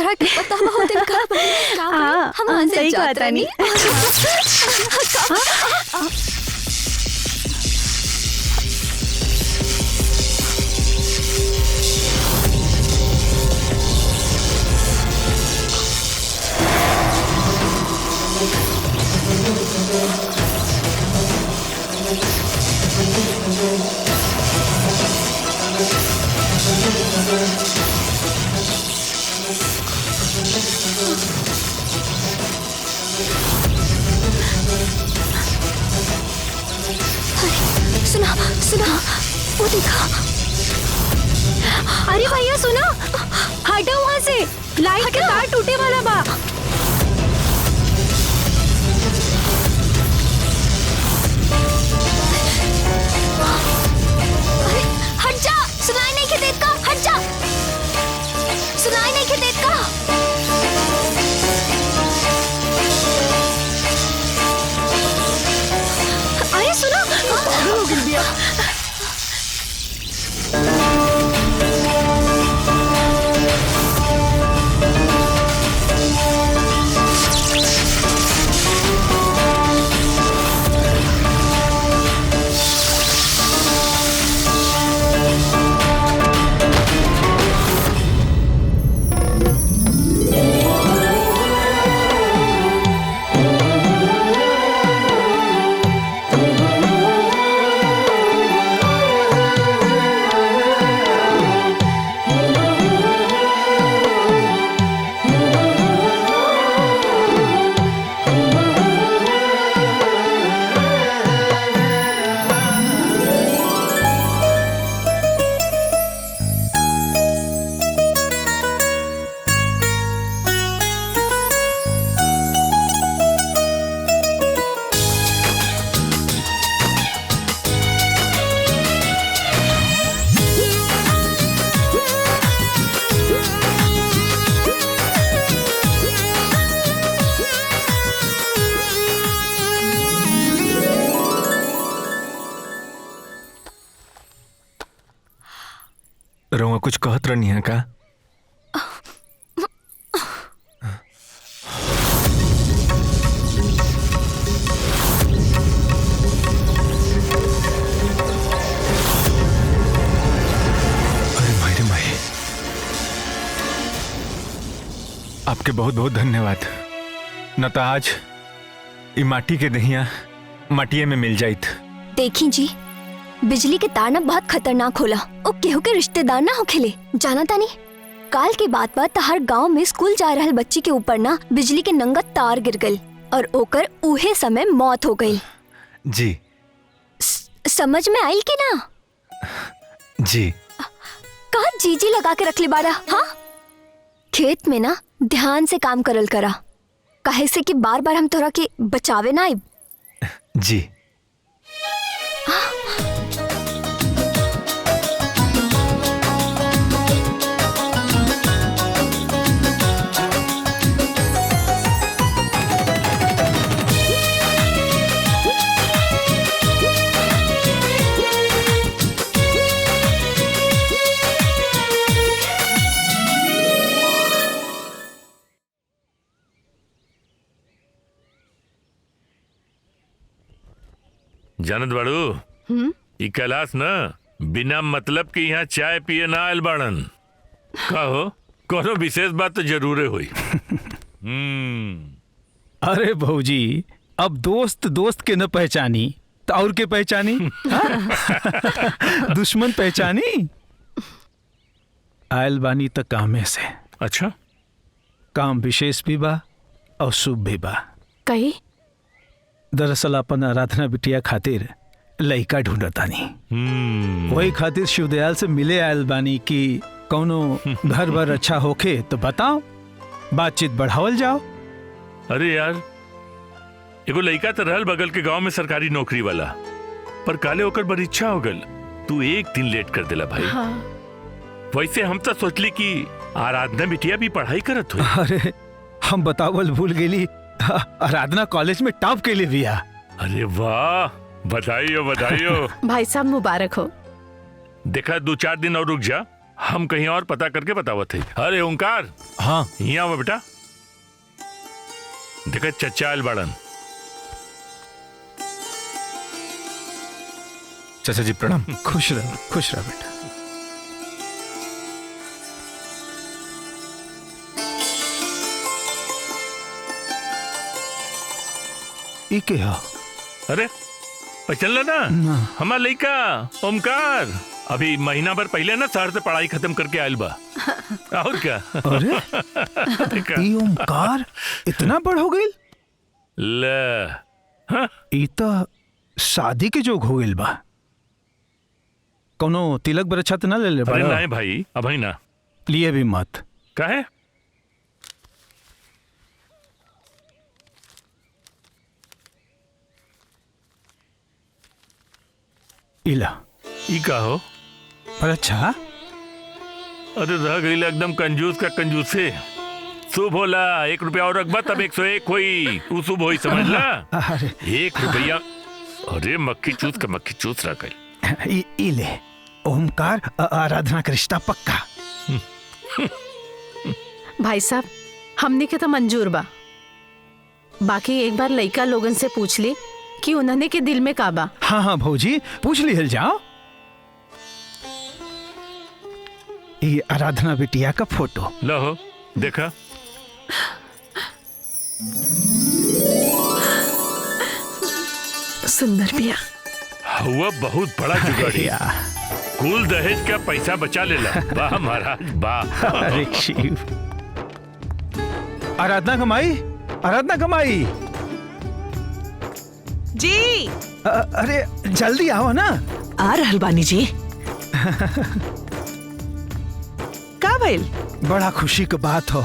तरह के पता बहुत इनका हम सही कहता नहीं। सुना सुना, वो देखा। अरे भैया सुना, हटो वहाँ से, लाइट के तार टूटे वाला बा। अरे हट जा, सुनाई नहीं के देत का, हट जा, सुनाई नहीं के देत का। अरे सुनो, पागल हो गई भैया। रउआ कुछ कहत रहनी है का? अरे माई रे माई, आपके बहुत बहुत धन्यवाद। न तो आज ई माटी के दहिया माटिए में मिल जाइत। देखी जी, बिजली के तार ना बहुत खतरनाक होला। ओ केहू के रिश्तेदार ना होखेले, जाना तानी। काल के बात हर गांव में स्कूल जा रहल बच्ची के ऊपर ना बिजली के नंगा तार गिर गई और ओकर उहे समय मौत हो गई। जी समझ में आइल कि ना? जी। का जीजी लगा के रखले बाड़ा? हाँ, खेत में ना ध्यान से काम करल करा, काहे से कि बार बार हम तोरा के बचावे ना आइब। जी। जानत बाड़ू, ई कैलाश न बिना मतलब के यहाँ चाय पिए ना आयल बाड़न। कहो कोनो विशेष बात तो जरूरे हुई। अरे भौजी, अब दोस्त दोस्त के न पहचानी तो और के पहचानी? दुश्मन पहचानी? आयल बानी तो कामे से। अच्छा, काम विशेष भी बा और शुभ भी बा। कही दरअसल अपन आराधना बिटिया खातिर लइका ढूंढतानी। वही खातिर शिवदयाल से मिले आयल बानी कि कौनो घर बार अच्छा होखे तो बताओ, बातचीत बढ़ावल जाओ। अरे यार, एगो लइका तो रहल बगल के गांव में सरकारी नौकरी वाला, पर काले होकर बड़ी इच्छा हो गल। तू एक दिन लेट कर देला भाई। हाँ। वैसे हम तो सोचली कि आराधना बिटिया भी पढ़ाई करत हुई। अरे हम बतावल भूल गेली, आराधना कॉलेज में टॉप के लिए भी आ। अरे वाह, बधाई हो बधाई हो। भाई साहब मुबारक हो। देखा 2-4 दिन और रुक जा, हम कहीं और पता करके बतावत थे। अरे ओंकार, हाँ यहाँ वो बेटा देखा चचा आयल बाड़न। चाचा जी प्रणाम। खुश रह बेटा। ई के हो? अरे चल ना ना। हमार लड़का ओमकार अभी महीना भर पहले ना शहर से पढ़ाई खत्म करके आयल बा। और क्या? अरे देखा? ई ओमकार इतना बड़ हो गई? ले हाँ? ई तो शादी के जोग हो गइल बा। कोनो तिलक बरछा तो ना ले ले अरे बड़ा? नहीं भाई, अभी ना। लिए भी मत। काहे? इला ई का हो? पर अच्छा अरे रह गई एकदम कंजूस का कंजूस से। शुभ होला, 1 रुपया और रखबा तब 101 होई। उ शुभ होई समझ ला। अरे 1 रुपया। अरे मक्खी चूस रह गई। ई ले ओमकार आराधना का रिश्ता पक्का। भाई साहब, हमने के तो मंजूर बा। बाकी एक बार लड़का लोगन से पूछ ली कि उन्होंने के दिल में का बा। हाँ भौजी पूछ लिहल जाओ। ये आराधना बिटिया का फोटो लो देखा। सुंदर बिया। हुआ बहुत बड़ा जुगाड़ी। कुल दहेज का पैसा बचा लेला। वाह महाराज वाह। अरे शिव। आराधना कमाई जी। अरे जल्दी आओ ना। आ रहल बानी जी। का भइल? बड़ा खुशी की बात हो।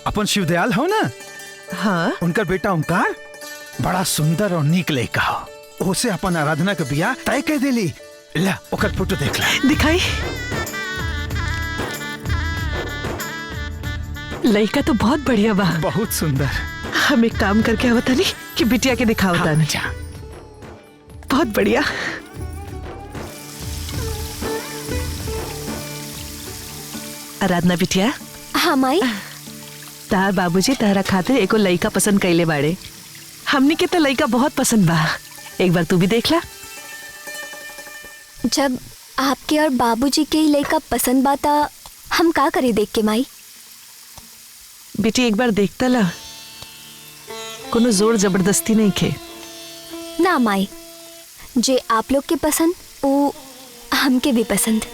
अपन शिवदयाल हो ना, हाँ उनका बेटा ओंकार बड़ा सुंदर और नीक लड़का हो। उसे अपन आराधना के बियाह तय कर देली। ला ओकर फोटो देख ला। दिखाई। लड़का तो बहुत बढ़िया बा। बहुत सुंदर। हम एक काम करके आवता नहीं कि बिटिया के दिखावता नहीं। जा। बहुत बढ़िया। आराधना बिटिया, हाँ माई। तार बाबूजी तारा खातिर एको लड़का पसंद कैले बाड़े। हमनी के तो लड़का बहुत पसंद बा। एक बार तू भी देख ला। जब आपके और बाबूजी के ही लड़का पसंद बाता, हम का करे देख के माई? बेटी एक बार देखता ला। कोनो जोर जबरदस्ती नहीं खे। ना माई, जे आप लोग के पसंद वो हमके भी पसंद।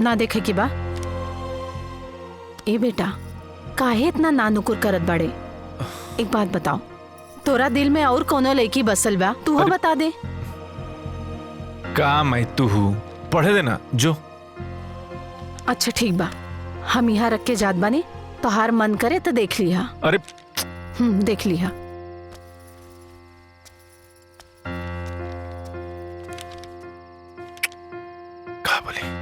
ना देखे की बा। ए बेटा, काहे इतना नानुकुर करत बाड़े? एक बात बताओ, तोरा दिल में और कोनो लड़की बसल बा? तू हो बता दे। का मैं तू हूँ पढ़े देना जो। अच्छा ठीक बा, हम यहाँ रख के जात बानी। तो हार मन करे तो देख लिहा। अरे देख लिहा। का बोले?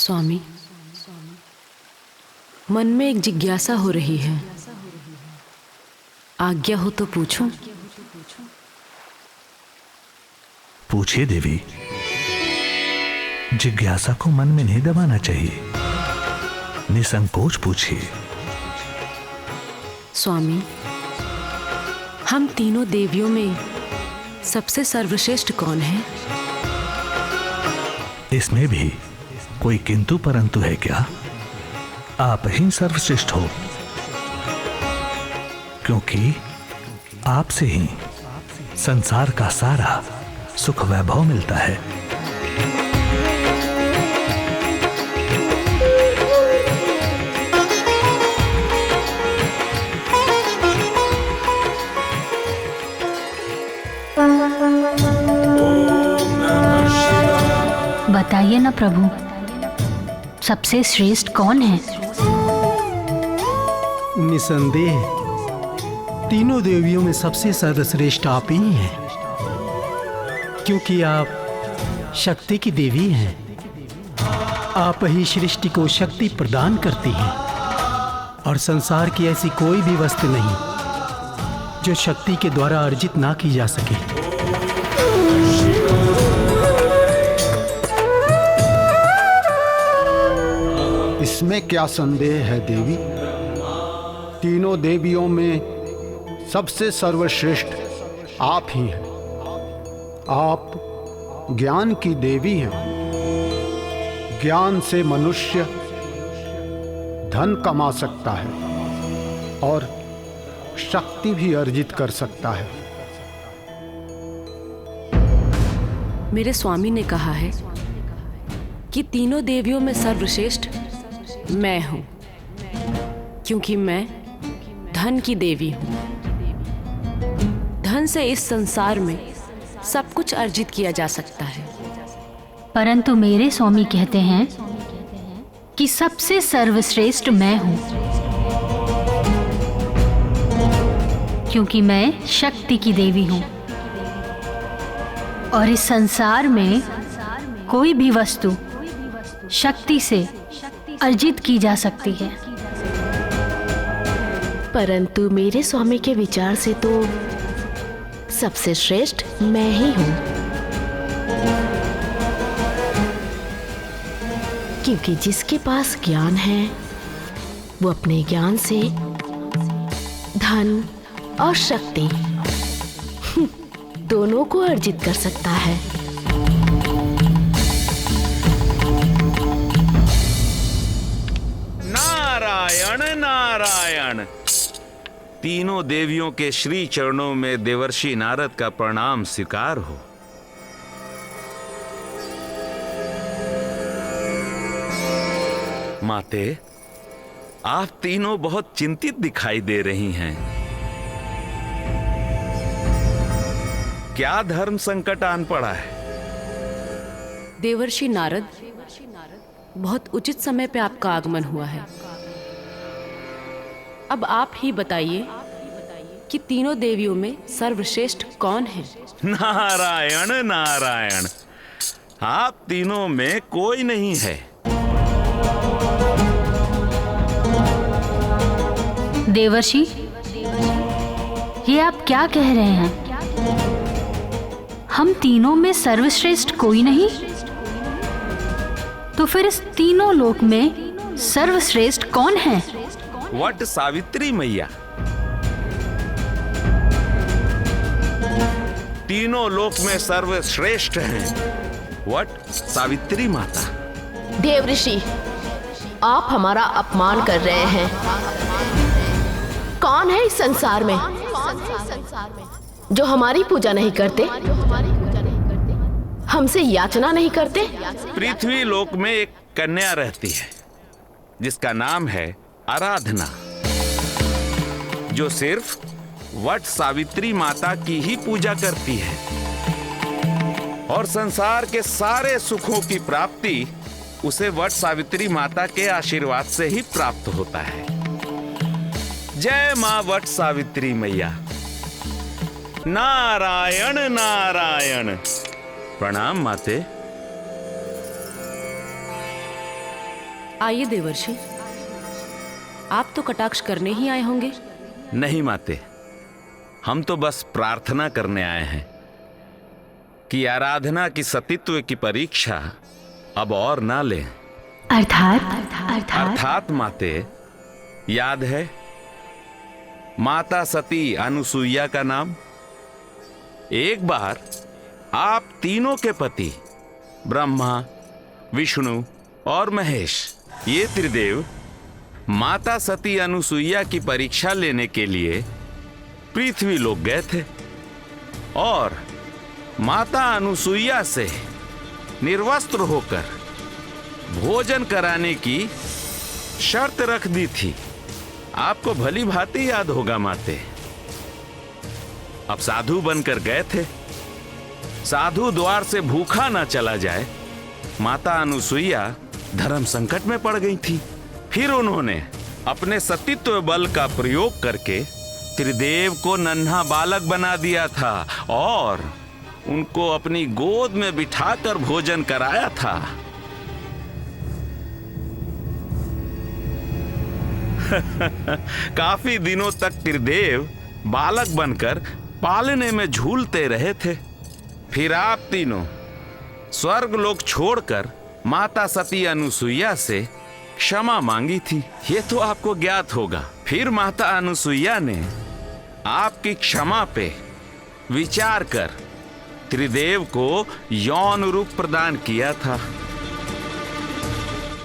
स्वामी, मन में एक जिज्ञासा हो रही है, आज्ञा हो तो पूछूं? पूछिए देवी। जिज्ञासा को मन में नहीं दबाना चाहिए, निसंकोच पूछिए। स्वामी, हम तीनों देवियों में सबसे सर्वश्रेष्ठ कौन है? इसमें भी कोई किंतु परंतु है क्या? आप ही सर्वश्रेष्ठ हो, क्योंकि आपसे ही संसार का सारा सुख वैभव मिलता है। बताइए ना प्रभु, सबसे श्रेष्ठ कौन है? निसंदेह तीनों देवियों में सबसे सर्वश्रेष्ठ आप ही हैं, क्योंकि आप शक्ति की देवी हैं। आप ही सृष्टि को शक्ति प्रदान करती हैं, और संसार की ऐसी कोई भी वस्तु नहीं जो शक्ति के द्वारा अर्जित ना की जा सके। इसमें क्या संदेह है देवी? तीनों देवियों में सबसे सर्वश्रेष्ठ आप ही हैं। आप ज्ञान की देवी हैं। ज्ञान से मनुष्य धन कमा सकता है और शक्ति भी अर्जित कर सकता है। मेरे स्वामी ने कहा है कि तीनों देवियों में सर्वश्रेष्ठ मैं हूं, क्योंकि मैं धन की देवी हूं। धन से इस संसार में सब कुछ अर्जित किया जा सकता है। परंतु मेरे स्वामी कहते हैं कि सबसे सर्वश्रेष्ठ मैं हूं, क्योंकि मैं शक्ति की देवी हूं, और इस संसार में कोई भी वस्तु शक्ति से अर्जित की जा सकती है। परंतु मेरे स्वामी के विचार से तो सबसे श्रेष्ठ मैं ही हूं, क्योंकि जिसके पास ज्ञान है वो अपने ज्ञान से धन और शक्ति दोनों को अर्जित कर सकता है। नारायण नारायण। तीनों देवियों के श्री चरणों में देवर्षि नारद का प्रणाम स्वीकार हो। माते, आप तीनों बहुत चिंतित दिखाई दे रही हैं। क्या धर्म संकट आन पड़ा है? देवर्षि नारद, बहुत उचित समय पे आपका आगमन हुआ है। अब आप ही बताइए कि तीनों देवियों में सर्वश्रेष्ठ कौन है? नारायण नारायण, आप तीनों में कोई नहीं है। देवर्षि, ये आप क्या कह रहे हैं? हम तीनों में सर्वश्रेष्ठ कोई नहीं? तो फिर इस तीनों लोक में सर्वश्रेष्ठ कौन है? वट सावित्री मैया। तीनों लोक में सर्वश्रेष्ठ हैं वट सावित्री माता। देवऋषि, आप हमारा अपमान कर रहे हैं। कौन है इस संसार में जो हमारी पूजा नहीं करते, हमसे याचना नहीं करते? पृथ्वी लोक में एक कन्या रहती है जिसका नाम है आराधना, जो सिर्फ वट सावित्री माता की ही पूजा करती है, और संसार के सारे सुखों की प्राप्ति उसे वट सावित्री माता के आशीर्वाद से ही प्राप्त होता है। जय मां वट सावित्री मैया। नारायण नारायण। प्रणाम माते। आइए देवर्षि, आप तो कटाक्ष करने ही आए होंगे। नहीं माते, हम तो बस प्रार्थना करने आए हैं कि आराधना की सतीत्व की परीक्षा अब और ना लें। अर्थात माते, याद है माता सती अनुसुईया का नाम? एक बार आप तीनों के पति ब्रह्मा, विष्णु और महेश, ये त्रिदेव माता सती अनुसुईया की परीक्षा लेने के लिए पृथ्वी लोक गए थे और माता अनुसुईया से निर्वस्त्र होकर भोजन कराने की शर्त रख दी थी। आपको भली भांति याद होगा माते। अब साधु बनकर गए थे, साधु द्वार से भूखा ना चला जाए, माता अनुसुईया धर्म संकट में पड़ गई थी। फिर उन्होंने अपने सतीत्व बल का प्रयोग करके त्रिदेव को नन्हा बालक बना दिया था और उनको अपनी गोद में बिठाकर भोजन कराया था। काफी दिनों तक त्रिदेव बालक बनकर पालने में झूलते रहे थे। फिर आप तीनों स्वर्ग लोक छोड़कर माता सती अनुसुईया से क्षमा मांगी थी, ये तो आपको ज्ञात होगा। फिर माता अनुसुईया ने आपकी क्षमा पे विचार कर त्रिदेव को यौन रूप प्रदान किया था।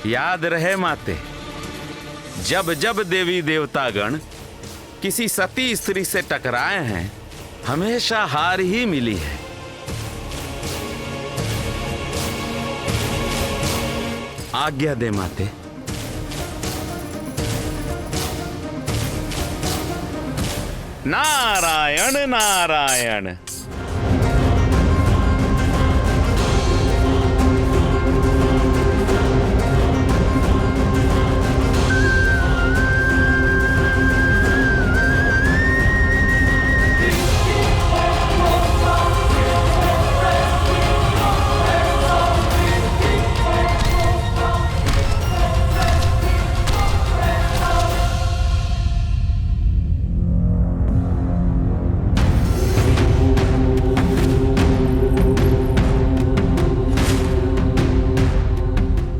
याद रहे माते, जब जब देवी देवतागण किसी सती स्त्री से टकराए हैं, हमेशा हार ही मिली है। आज्ञा दे माते। नारायण नारायण।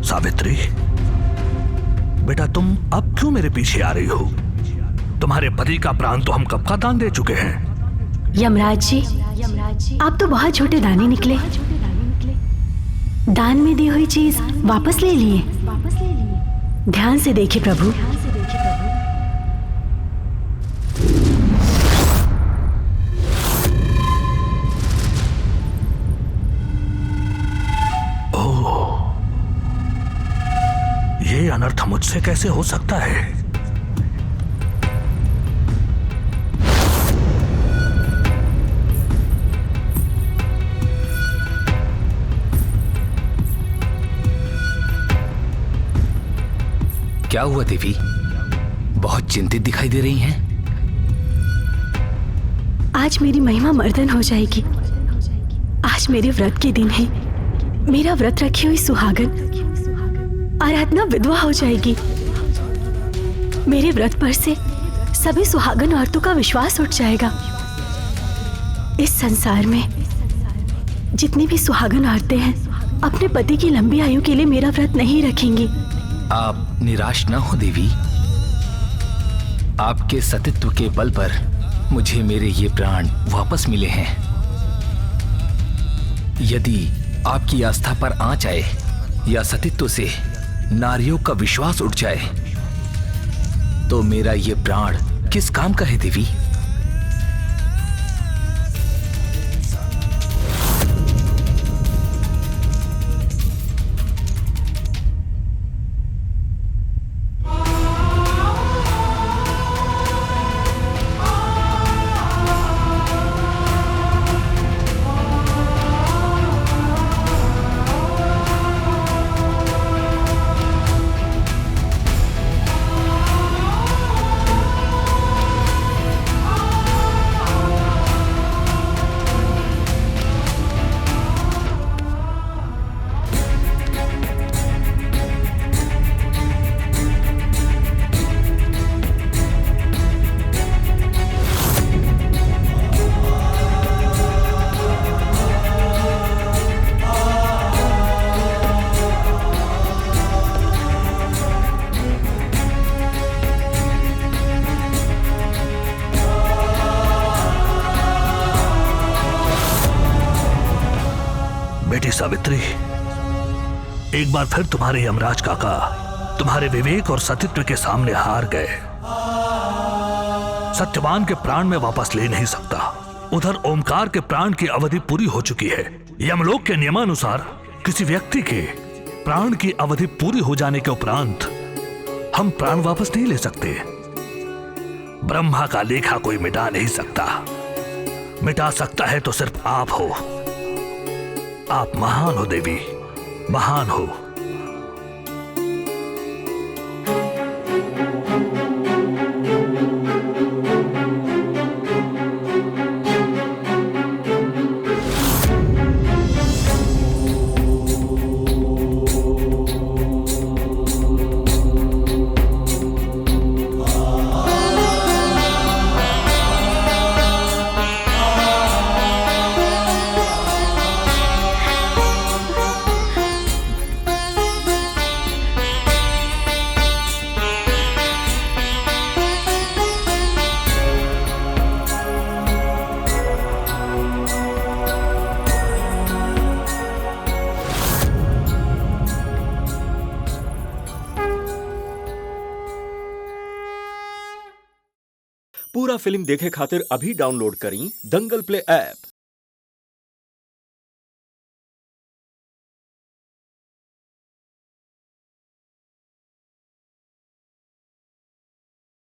सावित्री, बेटा तुम अब क्यों मेरे पीछे आ रही हो? तुम्हारे पति का प्राण तो हम कब का दान दे चुके हैं। यमराज जी, आप तो बहुत छोटे दानी निकले। दान में दी हुई चीज वापस ले लिए। ध्यान से देखिए प्रभु। ये अनर्थ मुझसे कैसे हो सकता है? क्या हुआ देवी? बहुत चिंतित दिखाई दे रही हैं। आज मेरी महिमा मर्दन हो जाएगी। आज मेरे व्रत के दिन है। मेरा व्रत रखी हुई सुहागन आराधना विधवा हो जाएगी। मेरे व्रत पर से सभी सुहागन औरतों का विश्वास उठ जाएगा। इस संसार में जितनी भी सुहागन औरतें हैं अपने पति की लंबी आयु के लिए मेरा व्रत नहीं रखेंगी। आप निराश न हो देवी। आपके सतीत्व के बल पर मुझे मेरे ये प्राण वापस मिले हैं। यदि आपकी आस्था पर आंच आए या सतीत्व से नारियों का विश्वास उठ जाए तो मेरा ये प्राण किस काम का है देवी? बेटी सावित्री, एक बार फिर तुम्हारे यमराज काका तुम्हारे विवेक और सतीत्व के सामने हार गए। सत्यवान के प्राण में वापस ले नहीं सकता। उधर ओमकार के प्राण की अवधि पूरी हो चुकी है। यमलोक के नियमानुसार किसी व्यक्ति के प्राण की अवधि पूरी हो जाने के उपरांत हम प्राण वापस नहीं ले सकते। ब्रह्मा का लेखा कोई मिटा नहीं सकता। मिटा सकता है तो सिर्फ आप हो। आप महान हो देवी, महान हो। पूरा फिल्म देखे खातिर अभी डाउनलोड करी दंगल प्ले ऐप।